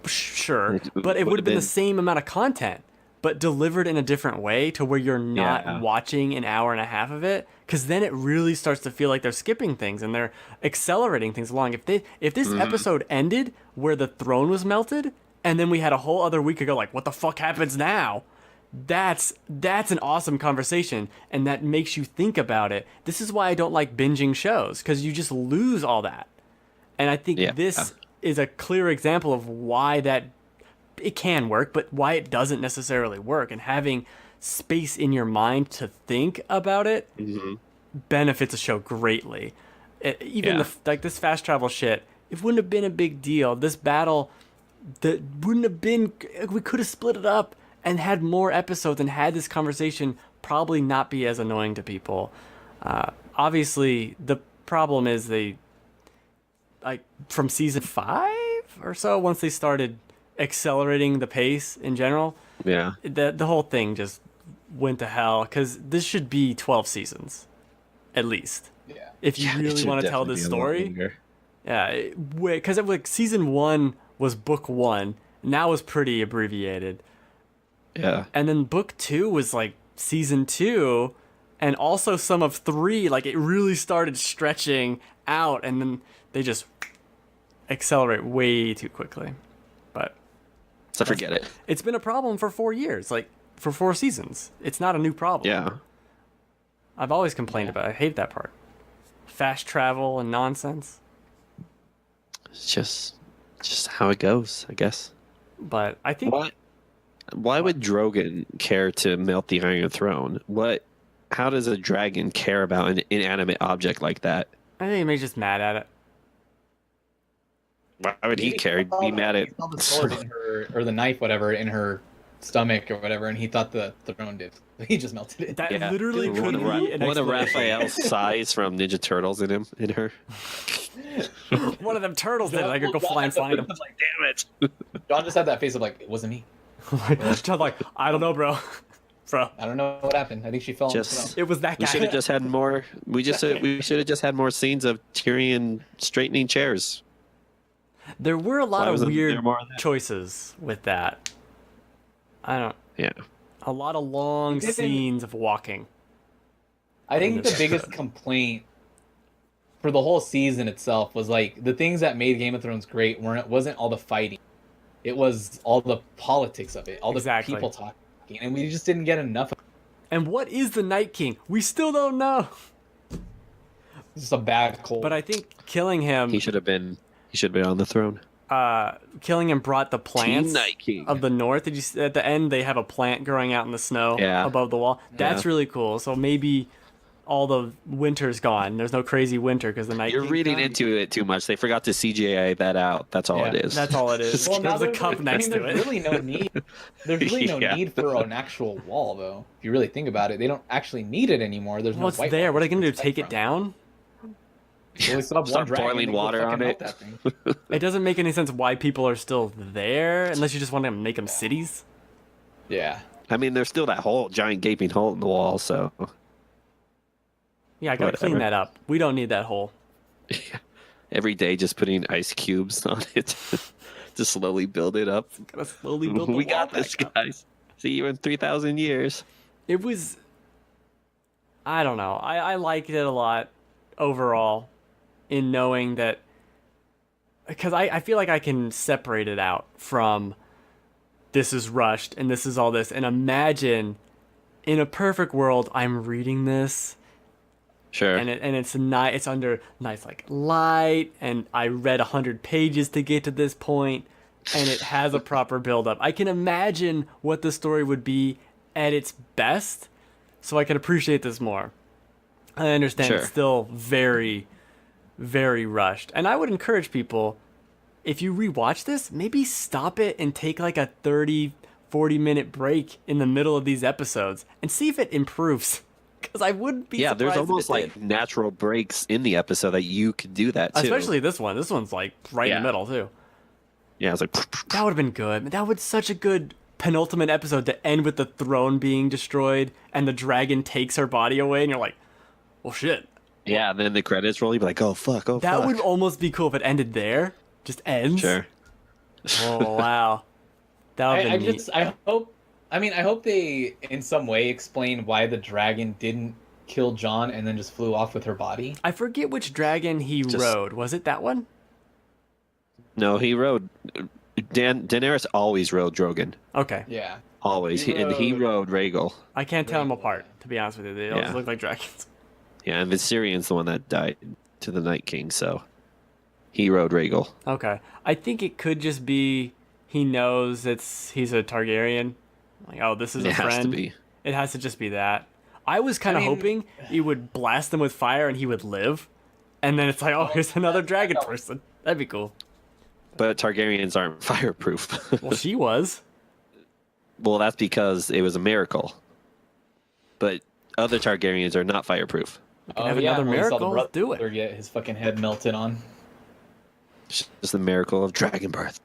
sure, but it would have been the same amount of content, but delivered in a different way to where you're not watching an hour and a half of it, because then it really starts to feel like they're skipping things and they're accelerating things along. If this episode ended where the throne was melted and then we had a whole other week ago, like, what the fuck happens now? That's an awesome conversation, and that makes you think about it. This is why I don't like binging shows, because you just lose all that. And I think this is a clear example of why that it can work, but why it doesn't necessarily work. And having space in your mind to think about it benefits a show greatly. Even like this fast travel shit, it wouldn't have been a big deal. This battle, that wouldn't have been. We could have split it up and had more episodes and had this conversation probably not be as annoying to people. Obviously, the problem is they, like, from season 5 or so, once they started accelerating the pace in general, the whole thing just went to hell, because this should be 12 seasons, at least. Yeah. If you really want to tell this story. Yeah, because like season 1 was book 1, and that was pretty abbreviated. Yeah. And then book 2 was like season 2, and also some of 3. Like, it really started stretching out, and then they just accelerate way too quickly. But so forget it. It's been a problem for 4 years, like for 4 seasons. It's not a new problem. Yeah. I've always complained about it. I hate that part. Fast travel and nonsense. It's just how it goes, I guess. But I think why would Drogon care to melt the Iron Throne? How does a dragon care about an inanimate object like that? I think he may just mad at it. Why would he care? He'd be mad at He saw the sword in her, or the knife, whatever, in her stomach or whatever, and he thought the throne did. He just melted it. That literally could be an one of explanation. Raphael's size from Ninja Turtles in her. One of them turtles did. I could go fly and find him. Like, damn it. John just had that face of like, it wasn't me. John's like, I don't know, bro. I don't know what happened. I think she fell. It was that guy. We should have just had more. We should have just had more scenes of Tyrion straightening chairs. There were a lot of weird choices with that. A lot of long scenes of walking. I think the biggest complaint for the whole season itself was like the things that made Game of Thrones great wasn't all the fighting. It was all the politics of it, all the people talking, and we just didn't get enough of it. And what is the Night King? We still don't know. It's just a bad cold. But I think killing him, he should have been on the throne. Killing him brought the plants Night King of the north. Did you see at the end they have a plant growing out in the snow above the wall? That's really cool. So maybe all the winter's gone. There's no crazy winter because the Night You're King's reading gone. into it too much. They forgot to CGI that out. That's all it is. That's all it is. Well, now there's a cup next to it. There's really no need. There's really no need for an actual wall, though. If you really think about it, they don't actually need it anymore. There's no. What's there? What are they gonna do? Take it down? Well, we still have Start one dragon, boiling they go water fucking on melt it. that thing. It doesn't make any sense why people are still there unless you just want to make them cities. Yeah. I mean, there's still that giant gaping hole in the wall. So Yeah, I gotta clean that up. We don't need that hole. every day, just putting ice cubes on it to slowly build it up. Gotta slowly build the We wall got this, back up. guys. See you in 3,000 years. It was, I don't know. I liked it a lot overall in knowing that, because I feel like I can separate it out from this is rushed and this is all this, and imagine in a perfect world I'm reading this. Sure. And it's it's under nice like light, and I read 100 pages to get to this point, and it has a proper build up. I can imagine what the story would be at its best, so I can appreciate this more. I understand It's still very, very rushed, and I would encourage people, if you rewatch this, maybe stop it and take like a 30-40 minute break in the middle of these episodes and see if it improves. Because I wouldn't be surprised. There's almost if it like natural breaks in the episode that you could do that too. Especially this one. This one's like right in the middle too. Yeah, it's like That would have been good. That would such a good penultimate episode to end with the throne being destroyed and the dragon takes her body away, and you're like, well, shit. Yeah, and then the credits roll, you'd be like, oh, fuck, oh, That fuck. would almost be cool if it ended there. Just ends. Sure. Oh, wow. That would be neat. I hope they in some way explain why the dragon didn't kill Jon and then just flew off with her body. I forget which dragon he rode. Was it that one? No, he rode... Daenerys always rode Drogon. Okay. Yeah. Always. And he rode Rhaegal. I can't tell them apart, to be honest with you. They always Yeah. look like dragons. Yeah, and Viserion's the one that died to the Night King, so he rode Rhaegal. Okay. I think it could just be he knows he's a Targaryen. Like, oh, this is a It friend. has to be. It has to just be that. I was kind of hoping he would blast them with fire and he would live. And then it's like, oh, here's another dragon person. That'd be cool. But Targaryens aren't fireproof. Well, she was. Well, that's because it was a miracle. But other Targaryens are not fireproof. We can have another when we saw the miracle. Let's do it. brother get his fucking head melted on. It's just the miracle of dragon birth.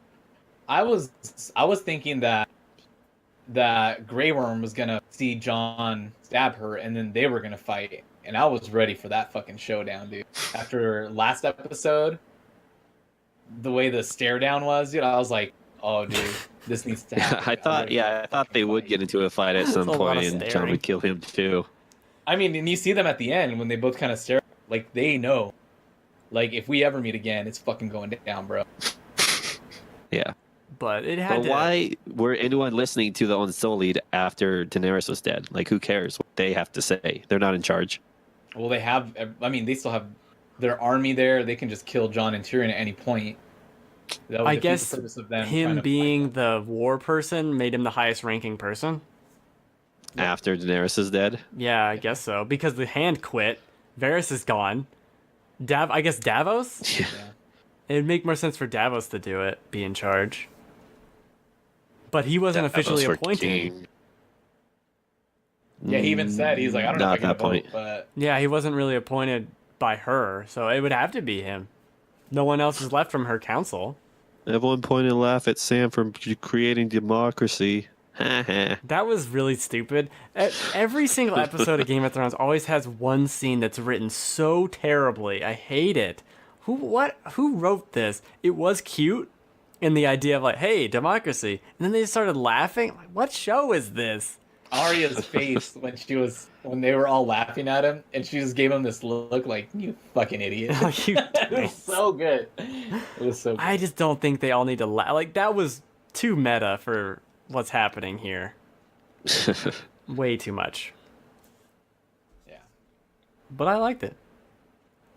I was thinking that Grey Worm was gonna see Jon stab her, and then they were gonna fight, and I was ready for that fucking showdown, dude. After last episode, the way the stare down was, dude, I was like, oh, dude, this needs to happen. I thought they would get into a fight at some That's a lot point, of and Jon staring. would kill him too. I mean, and you see them at the end when they both kind of stare, like they know, like if we ever meet again, it's fucking going down, bro. Yeah. But it had But to. why were anyone listening to the Unsullied after Daenerys was dead? Like, who cares what they have to say? They're not in charge. Well, they have. I mean, they still have their army there. They can just kill Jon and Tyrion at any point. That would I defeat the guess purpose of them trying him to being fight the war person made him the highest ranking person. After Daenerys is dead? Yeah, I guess so. Because the hand quit. Varys is gone. I guess Davos? Yeah. them. It'd make more sense for Davos to do it, be in charge. But he wasn't officially Davos for appointed. king. Yeah, he even said he's like, I don't know Not if I can that vote, point. but Yeah, he wasn't really appointed by her, so it would have to be him. No one else is left from her council. Everyone point and laugh at Sam for creating democracy. That was really stupid. Every single episode of Game of Thrones always has one scene that's written so terribly. I hate it. Who wrote this? It was cute in the idea of like, hey, democracy. And then they just started laughing. Like, what show is this? Arya's face when they were all laughing at him, and she just gave him this look like, you fucking idiot. You It was so good. It was so good. I just don't think they all need to laugh. Like, that was too meta for what's happening here. Way too much. Yeah. But I liked it.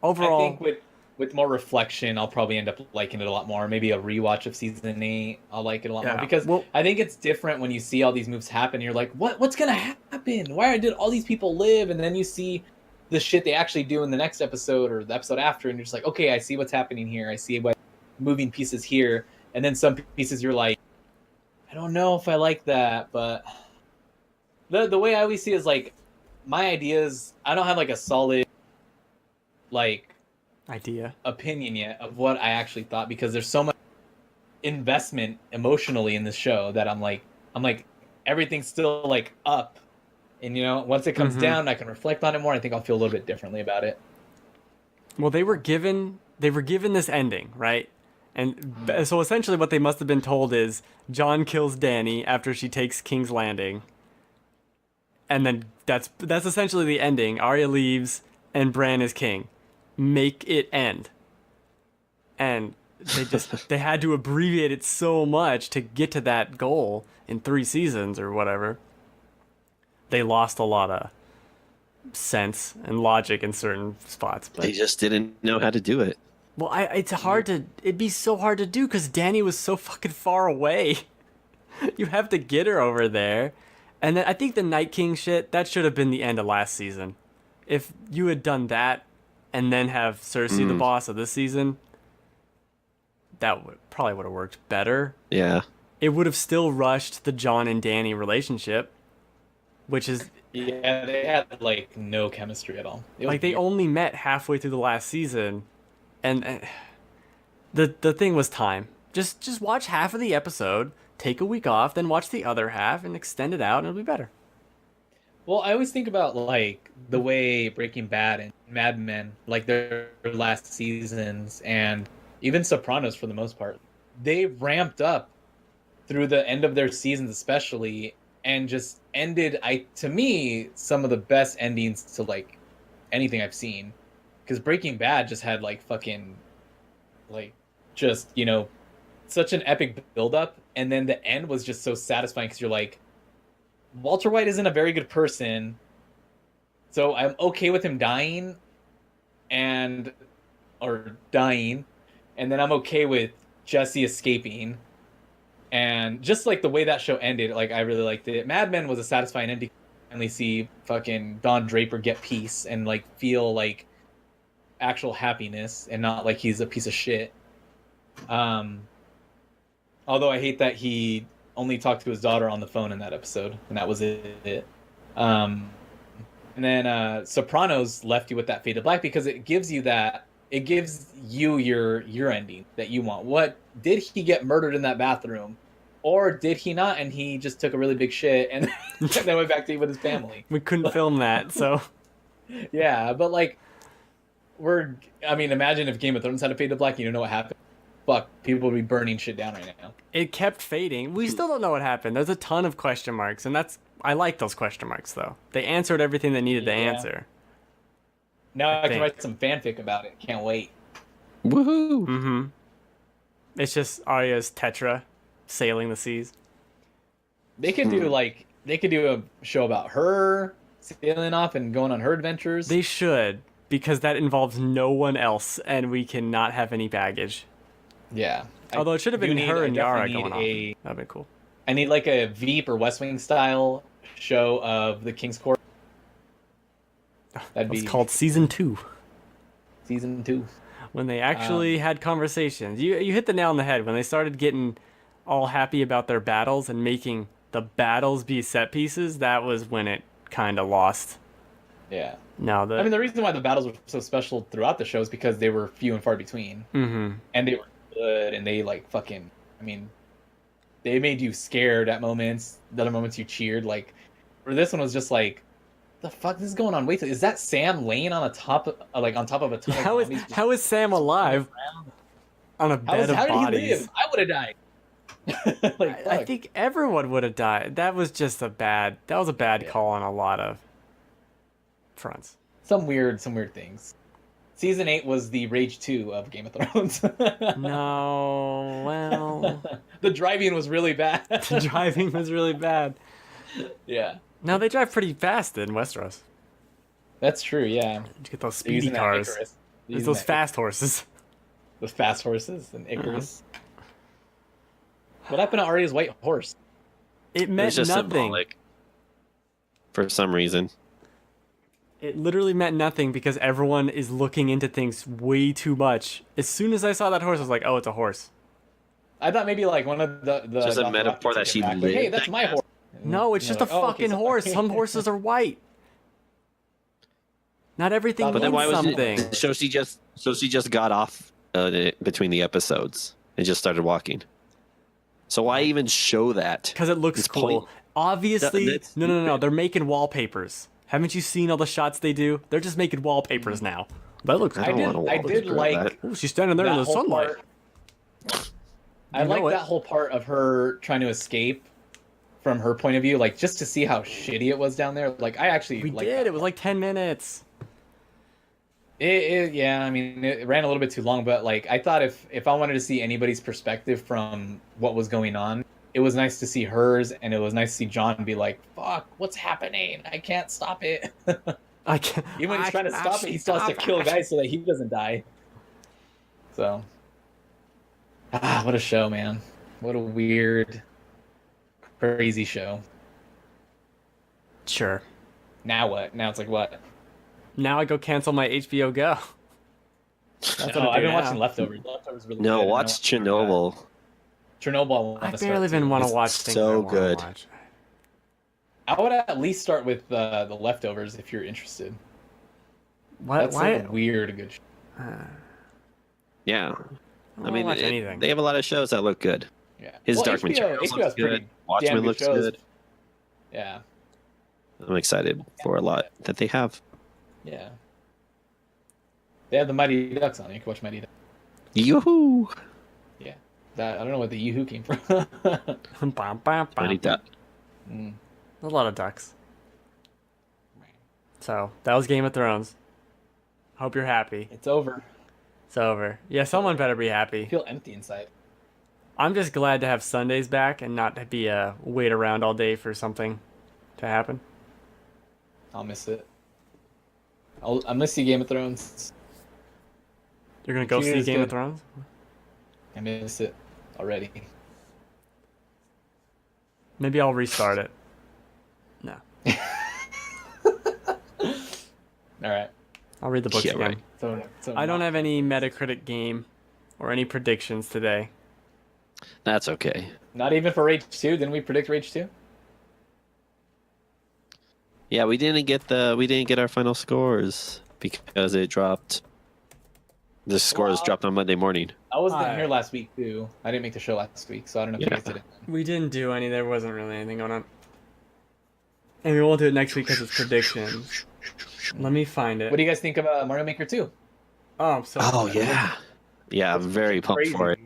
Overall, I think with more reflection, I'll probably end up liking it a lot more. Maybe a rewatch of season 8, I'll like it a lot more because I think it's different when you see all these moves happen. You're like, what's gonna happen? Why did all these people live? And then you see the shit they actually do in the next episode or the episode after, and you're just like, okay, I see what's happening here. I see what moving pieces here, and then some pieces you're like, I don't know if I like that, but the way I always see it is like my ideas. I don't have like a solid like idea. opinion yet of what I actually thought because there's so much investment emotionally in this show that I'm like everything's still like up, and once it comes down I can reflect on it more. I think I'll feel a little bit differently about it. Well, they were given this ending, right? And so essentially what they must have been told is Jon kills Dany after she takes King's Landing. And then that's essentially the ending. Arya leaves and Bran is king. Make it end. And they had to abbreviate it so much to get to that goal in 3 seasons or whatever. They lost a lot of sense and logic in certain spots. But They just didn't know how to do it. well, it'd be so hard to do because Dany was so fucking far away. You have to get her over there. And then I think the Night King shit, that should have been the end of last season. If you had done that and then have Cersei the boss of this season, that probably would have worked better. Yeah. It would have still rushed the Jon and Dany relationship, which is Yeah, they had like no chemistry at all. It was like they weird. only met halfway through the last season, and the thing was time. Just watch half of the episode, take a week off, then watch the other half and extend it out, and it'll be better. Well, I always think about like the way Breaking Bad and Mad Men, like their last seasons, and even Sopranos for the most part, they ramped up through the end of their seasons, especially, and just ended. To me, some of the best endings to like anything I've seen, because Breaking Bad just had like fucking, like, just such an epic buildup, and then the end was just so satisfying because you're like, Walter White isn't a very good person, so I'm okay with him dying, or dying, and then I'm okay with Jesse escaping, and just like the way that show ended, like I really liked it. Mad Men was a satisfying ending. Finally see fucking Don Draper get peace and like feel like actual happiness and not like he's a piece of shit. Although I hate that he only talked to his daughter on the phone in that episode, and that was it. And then Sopranos left you with that fade to black because it gives you your ending that you want. What did he get murdered in that bathroom, or did he not? And he just took a really big shit and then went back to eat with his family. We couldn't film that, so yeah. But like, imagine if Game of Thrones had a fade to black. You don't know what happened. Fuck, people would be burning shit down right now. It kept fading. We still don't know what happened. There's a ton of question marks, and I like those question marks, though. They answered everything they needed to answer. Now I can write some fanfic about it. Can't wait. Woohoo! Mm-hmm. It's just Arya's Tetra sailing the seas. They could do a show about her sailing off and going on her adventures. They should, because that involves no one else, and we cannot have any baggage. Yeah. Although it should have been her and Yara going on. That'd be cool. I need like a Veep or West Wing style show of the King's Court. It's called Season 2. Season 2. When they actually had conversations. You hit the nail on the head. When they started getting all happy about their battles and making the battles be set pieces, that was when it kind of lost. Yeah. No, the reason why the battles were so special throughout the show is because they were few and far between. Mm-hmm. And they were good, and they like fucking, they made you scared at moments. The other moments you cheered. Like, for this one was just like, the fuck is going on? Wait, is that Sam laying on top of a ton of zombies? How is Sam alive on a bed of how bodies? Did he live? I would have died. I think everyone would have died. That was a bad call on a lot of fronts. Some weird things. Season 8 was the Rage 2 of Game of Thrones. No, well, the driving was really bad. The driving was really bad. Yeah. Now they drive pretty fast in Westeros. That's true, yeah. You get those speedy cars. There's those fast horses. Those fast horses and Icarus. What happened to Arya's white horse? It meant just nothing. Symbolic. For some reason. It literally meant nothing because everyone is looking into things way too much. As soon as I saw that horse, I was like, oh, it's a horse. I thought maybe like one of the just a metaphor that she lived. Like, hey, that's my horse. No, it's just a fucking horse. Some horses are white. Not everything means something. So she just got off between the episodes and just started walking. So why even show that? Because it looks cool. Obviously, no. They're making wallpapers. Haven't you seen all the shots they do? They're just making wallpapers now. That looks cool. I did like. Ooh, she's standing there in the sunlight. I like that whole part of her trying to escape from her point of view, like just to see how shitty it was down there. Like I actually did. It was like 10 minutes. It ran a little bit too long, but like I thought if I wanted to see anybody's perspective from what was going on, it was nice to see hers, and it was nice to see John be like, "Fuck, what's happening? I can't stop it." I can't. Even when he's trying to stop it, he still has to kill guys so that he doesn't die. So, what a show, man! What a weird, crazy show. Sure. Now what? Now it's like what? Now I go cancel my HBO Go. I've been watching Leftovers. Leftovers really no, good. watch Chernobyl. Chernobyl. I barely even want to watch things. So good. I would at least start with the Leftovers if you're interested. That's like a weird good show. Yeah. I mean, watch anything. They have a lot of shows that look good. Yeah. His well, Dark Materials HBO looks has pretty good. Watchmen damn looks shows. good. Yeah. I'm excited for a lot that they have. Yeah. They have the Mighty Ducks on. You can watch Mighty Ducks. Yoo-hoo! Yeah. That I don't know where the yoo-hoo came from. Bam, bam, bam. Mighty Duck. Mm. A lot of ducks. So that was Game of Thrones. Hope you're happy. It's over. It's over. Yeah, someone better be I happy. feel empty inside. I'm just glad to have Sundays back and not be wait around all day for something to happen. I'll miss it. I'll miss you, Game of Thrones. You're gonna go see Cheers, Game of dude. Thrones? I miss it already. Maybe I'll restart it. No, All right. I'll read the books Yeah, again. right. So I don't have any Metacritic game or any predictions today. That's okay. Not even for Rage 2. Didn't we predict Rage 2? Yeah, we didn't get our final scores because it dropped. The scores Well, dropped on Monday morning. I wasn't Hi. here last week too. I didn't make the show last week, so I don't know if you Yeah. guys did it. We didn't do any. There wasn't really anything going on. And we won't do it next week because it's predictions. Let me find it. What do you guys think of Mario Maker 2? Oh, I'm so Oh excited. yeah, yeah. I'm very pumped Crazy. for it.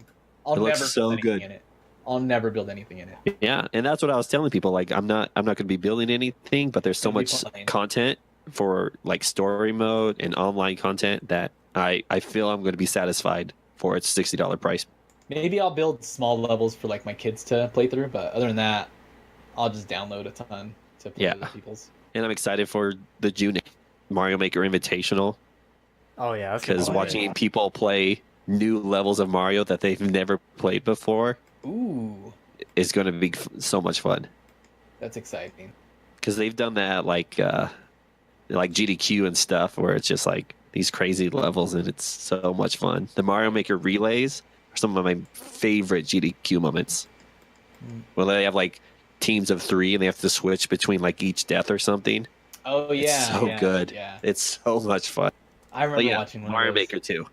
I'll It looks never so build anything good. in it. I'll never build anything in it. Yeah, and that's what I was telling people. Like, I'm not going to be building anything, but there's so It'll be much fine. content for like story mode and online content that I feel I'm going to be satisfied for its $60 price. Maybe I'll build small levels for like my kids to play through, but other than that, I'll just download a ton to play Yeah. with other people's. And I'm excited for the June Mario Maker Invitational Oh yeah, that's because cool. watching people play new levels of Mario that they've never played before Ooh, is going to be so much fun. that's exciting. Because they've done that like GDQ and stuff where it's just like these crazy levels and it's so much fun. The Mario Maker relays are some of my favorite GDQ moments. Well, they have like teams of 3 and they have to switch between like each death or something. Oh yeah, It's so yeah, good. Yeah, It's so much fun. I remember But yeah, watching one Mario of those. Maker 2.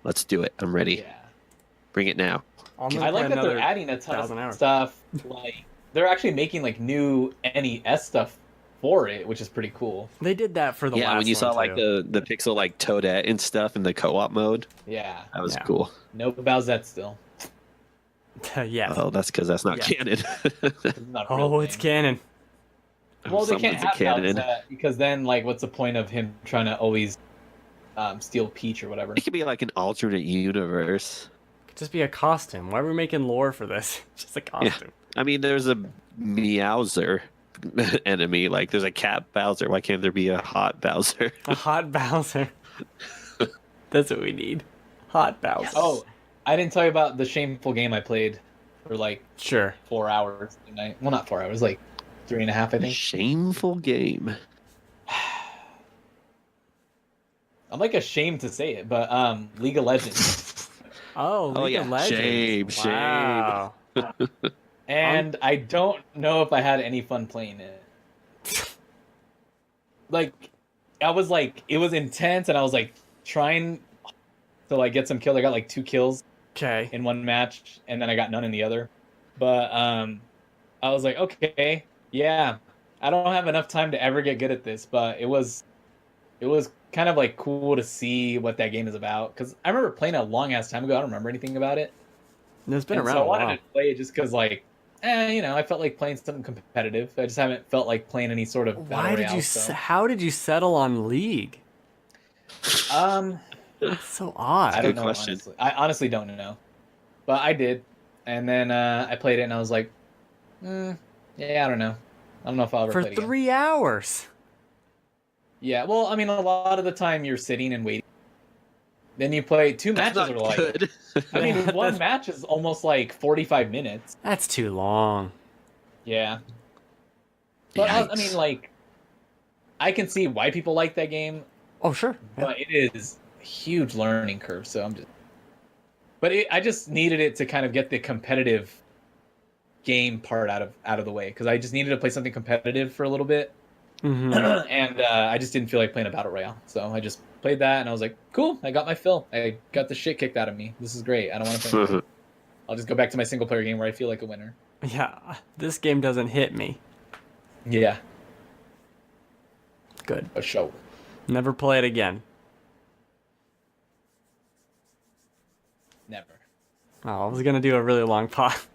Let's do it. I'm ready. Yeah. Bring it now. I'm gonna I like play that they're another adding a ton 1,000 of hours. stuff. Like they're actually making like new NES stuff for it, which is pretty cool. They did that for the Yeah, last when you saw one, like too. the pixel like Toadette and stuff in the co-op mode, Yeah, that was Yeah. cool. no Bowsette still. Yes. Oh, that's because that's not Yeah. canon. It's not a real Oh, it's thing. canon. Well, they can't Someone's a have canon. Bowsette because then, like, what's the point of him trying to always steal Peach or whatever? It could be like an alternate universe. Could just be a costume. Why are we making lore for this? Just a costume. I mean, there's a Meowser enemy. Like, there's a cat Bowser. Why can't there be a hot Bowser? A hot Bowser. That's what we need. Hot Bowser. Oh, I didn't tell you about the shameful game I played for like Sure. 4 hours tonight. Well, not 4 hours, like 3.5, I think. Shameful game. I'm like ashamed to say it, but League of Legends. Oh, League yeah. of Legends. Shame, Wow. And I don't know if I had any fun playing it. Like, I was like, it was intense, and I was like trying to like get some kills. I got like 2 kills Okay. in one match, and then I got none in the other. But I was like, okay, yeah, I don't have enough time to ever get good at this, but it was kind of like cool to see what that game is about, because I remember playing it a long ass time ago. I don't remember anything about it. It's been And around so I a wanted while. to play it just because, like, I felt like playing something competitive. I just haven't felt like playing any sort of battle Why did royale, you? so. How did you settle on League? That's so odd. I don't Good know. question. Honestly. I honestly don't know, but I did, and then I played it, and I was like, yeah, I don't know. I don't know if I'll ever For play it again. 3 hours. Yeah, well, I mean, a lot of the time you're sitting and waiting. Then you play 2 That's matches not are like. good. I mean, That's- one match is almost like 45 minutes. That's too long. Yeah. But I Yikes. mean, like, I can see why people like that game, Oh sure. Yeah. but it is a huge learning curve. So I'm just. But I just needed it to kind of get the competitive game part out of the way, because I just needed to play something competitive for a little bit, Mhm. and I just didn't feel like playing a battle royale. So I just played that, and I was like, cool, I got my fill. I got the shit kicked out of me. This is great. I don't want to play. I'll just go back to my single player game where I feel like a winner. Yeah, this game doesn't hit me. Yeah, Good. a show. Never play it again. Never. Oh, I was gonna do a really long pause.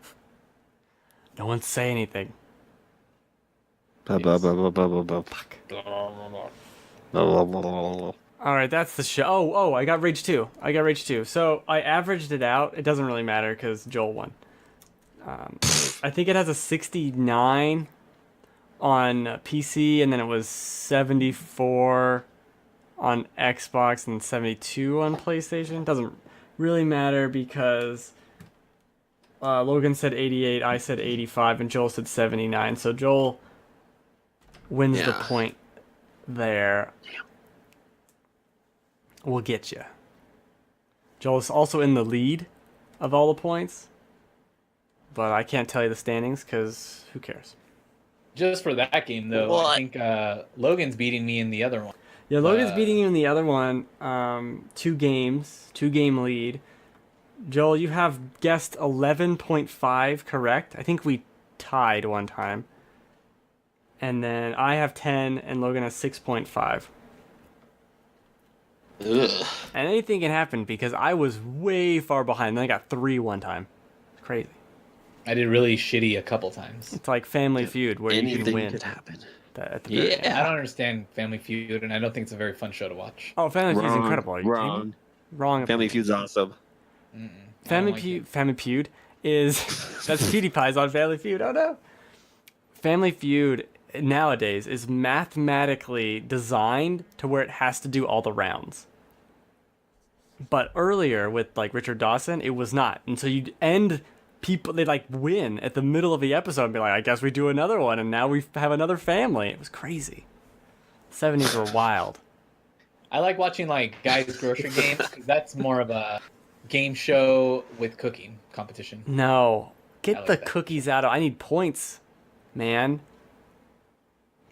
No one say anything. Fuck. All right, that's the show. Oh, I got Rage 2. So I averaged it out. It doesn't really matter because Joel won. I think it has a 69 on PC, and then it was 74 on Xbox and 72 on PlayStation. Doesn't really matter because Logan said 88, I said 85, and Joel said 79. So Joel wins the point there. We'll get you. Joel's also in the lead of all the points, but I can't tell you the standings because who cares? Just for that game, though, I think Logan's beating me in the other one. Yeah, Logan's beating you in the other one. 2 game lead. Joel, you have guessed 11.5 correct. I think we tied one time. And then I have 10 and Logan has 6.5. Ugh. And anything can happen because I was way far behind. Then I got 3 one time. It's crazy. I did really shitty a couple times. It's like Family Feud where you can Anything win. could happen. At the very end. I don't understand Family Feud, and I don't think it's a very fun show to watch. Oh, Family Feud is Wrong. incredible. Are you kidding me? Wrong. Wrong. Family Feud's awesome. Family Feud is that's PewDiePie's on Family Feud. Oh no. Family Feud nowadays is mathematically designed to where it has to do all the rounds. But earlier with like Richard Dawson, it was not. And so you'd end people, they'd like win at the middle of the episode and be like, I guess we do another one, and now we have another family. It was crazy. 70s were wild. I like watching like guys' grocery games because that's more of a game show with cooking competition. No. Get like the that. cookies out of I need points, man.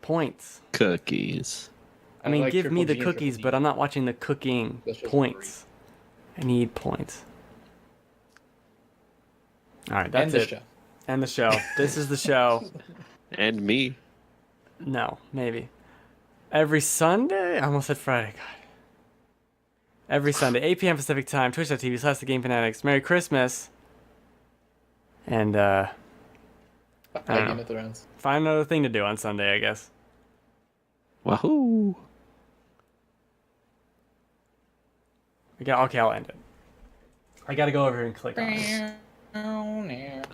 Points. Cookies. I mean, like give me Triple the G and Triple cookies, D. but I'm not watching the cooking Those shows are points. I need points. All right, that's End the it. show. End the show. This is the show. And me. No, maybe. Every Sunday? I almost said Friday. God. Every Sunday, 8 p.m. Pacific time, twitch.tv/TheGameFanatics. Merry Christmas. And, I don't know. Game of Thrones. Find another thing to do on Sunday, I guess. Wahoo. Okay, I'll end it. I gotta go over here and click on it.